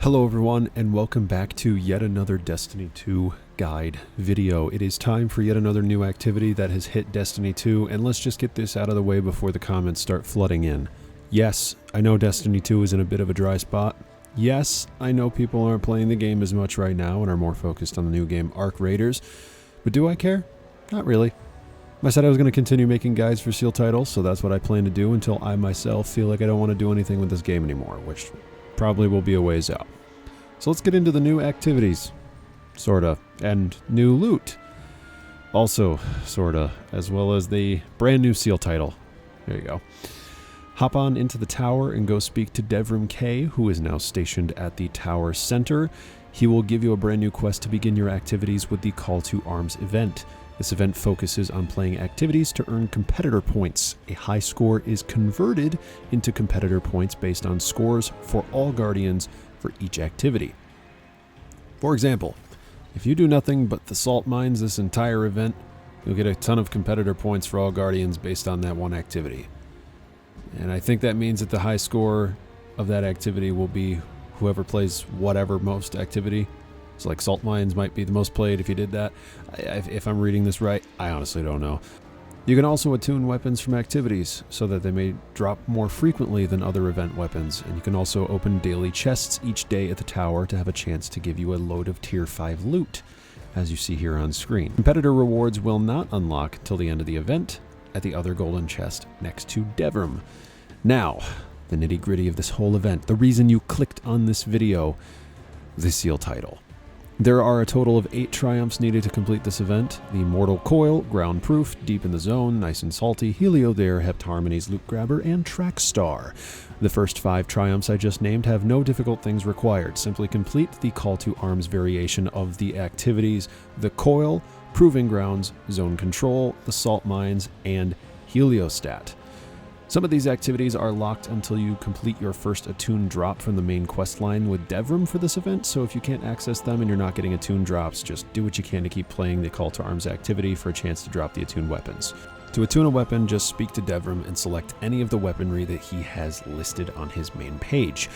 Hello everyone, and welcome back to yet another Destiny 2 guide video. It is time for yet another new activity that has hit Destiny 2, and let's just get this out of the way before the comments start flooding in. Yes, I know Destiny 2 is in a bit of a dry spot. Yes, I know people aren't playing the game as much right now and are more focused on the new game Arc Raiders, but do I care? Not really. I said I was going to continue making guides for Seal Title, so that's what I plan to do until I myself feel like I don't want to do anything with this game anymore, which probably will be a ways out. So let's get into the new activities, sorta, and new loot, also, sorta, as well as the brand new Seal Title. There you go. Hop on into the tower and go speak to Devrim K, who is now stationed at the tower center. He will give you a brand new quest to begin your activities with the Call to Arms event. This event focuses on playing activities to earn competitor points. A high score is converted into competitor points based on scores for all Guardians for each activity. For example, if you do nothing but the salt mines this entire event, you'll get a ton of competitor points for all Guardians based on that one activity. And I think that means that the high score of that activity will be whoever plays whatever most activity. So like salt mines might be the most played if you did that. If I'm reading this right, I honestly don't know. You can also attune weapons from activities so that they may drop more frequently than other event weapons, and you can also open daily chests each day at the tower to have a chance to give you a load of tier 5 loot, as you see here on screen. Competitor rewards will not unlock until the end of the event at the other golden chest next to Devrim. Now, the nitty-gritty of this whole event, the reason you clicked on this video, the Seal Title. There are a total of 8 triumphs needed to complete this event: the Mortal Coil, Ground Proof, Deep in the Zone, Nice and Salty, Helio Dare, Hept Harmonies, Loot Grabber, and Track Star. The first 5 triumphs I just named have no difficult things required. Simply complete the Call to Arms variation of the activities: the Coil, Proving Grounds, Zone Control, the Salt Mines, and Heliostat. Some of these activities are locked until you complete your first attune drop from the main quest line with Devrim for this event, so if you can't access them and you're not getting attune drops, just do what you can to keep playing the Call to Arms activity for a chance to drop the attune weapons. To attune a weapon, just speak to Devrim and select any of the weaponry that he has listed on his main page.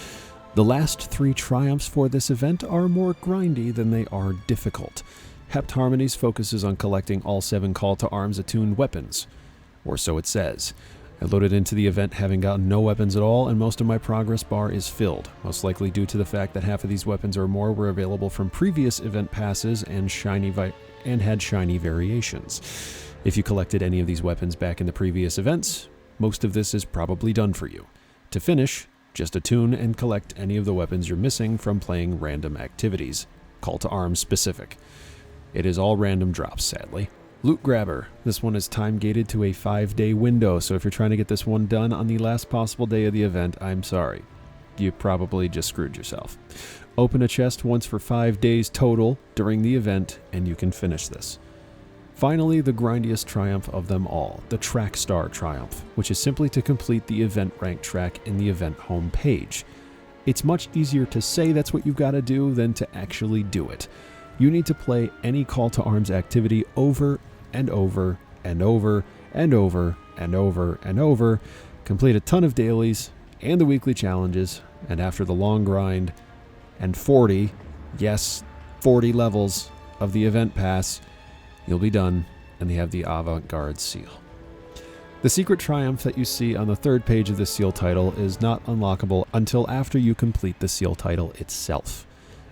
The last 3 triumphs for this event are more grindy than they are difficult. Hept Harmonies focuses on collecting all 7 Call to Arms attuned weapons, or so it says. I loaded into the event having gotten no weapons at all, and most of my progress bar is filled, most likely due to the fact that half of these weapons or more were available from previous event passes and had shiny variations. If you collected any of these weapons back in the previous events, most of this is probably done for you. To finish, just attune and collect any of the weapons you're missing from playing random activities, Call to Arms specific. It is all random drops, sadly. Loot Grabber. This one is time-gated to a 5-day window, so if you're trying to get this one done on the last possible day of the event, I'm sorry. You probably just screwed yourself. Open a chest once for 5 days total during the event, and you can finish this. Finally, the grindiest triumph of them all, the Track Star Triumph, which is simply to complete the event rank track in the event home page. It's much easier to say that's what you've got to do than to actually do it. You need to play any Call to Arms activity over and over and over and over and over and over, complete a ton of dailies and the weekly challenges, and after the long grind and 40 levels of the event pass, you'll be done and you have the Avante Garde Seal. The secret triumph that you see on the 3rd page of the Seal Title is not unlockable until after you complete the Seal Title itself,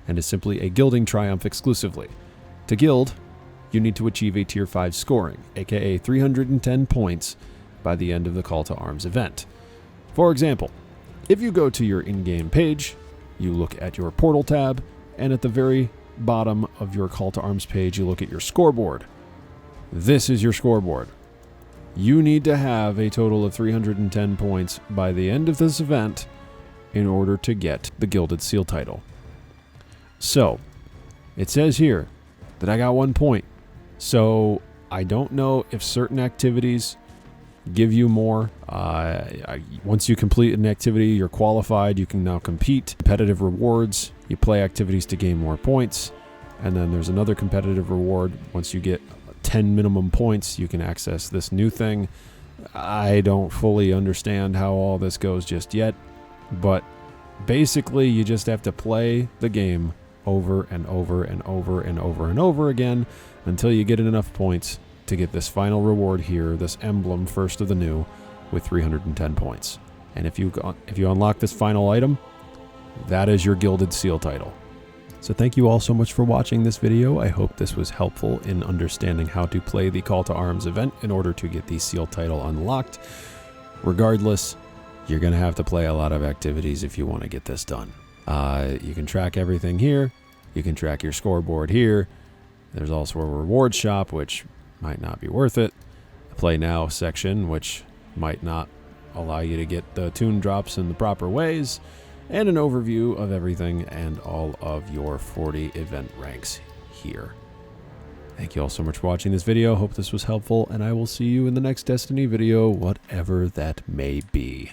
and is simply a gilding triumph exclusively. To gild, you need to achieve a tier 5 scoring, aka 310 points, by the end of the Call to Arms event. For example, if you go to your in-game page, you look at your portal tab, and at the very bottom of your Call to Arms page, you look at your scoreboard. This is your scoreboard. You need to have a total of 310 points by the end of this event in order to get the Gilded Seal Title. So, it says here that I got 1 point. So I don't know if certain activities give you more. Once you complete an activity, you're qualified. You can now compete. Competitive rewards. You play activities to gain more points. And then there's another competitive reward. Once you get 10 minimum points, you can access this new thing. I don't fully understand how all this goes just yet, but Basically, you just have to play the game over and over and over and over and over again until you get enough points to get this final reward here, this emblem, first of the new, with 310 points. And if you unlock this final item, that is your Gilded Seal title. So thank you all so much for watching this video. I hope this was helpful in understanding how to play the Call to Arms event in order to get the Seal title unlocked. Regardless, you're going to have to play a lot of activities if you want to get this done. You can track everything here. You can track your scoreboard here. There's also a reward shop, which might not be worth it. A Play Now section, which might not allow you to get the toon drops in the proper ways. And an overview of everything and all of your 40 event ranks here. Thank you all so much for watching this video. Hope this was helpful, and I will see you in the next Destiny video, whatever that may be.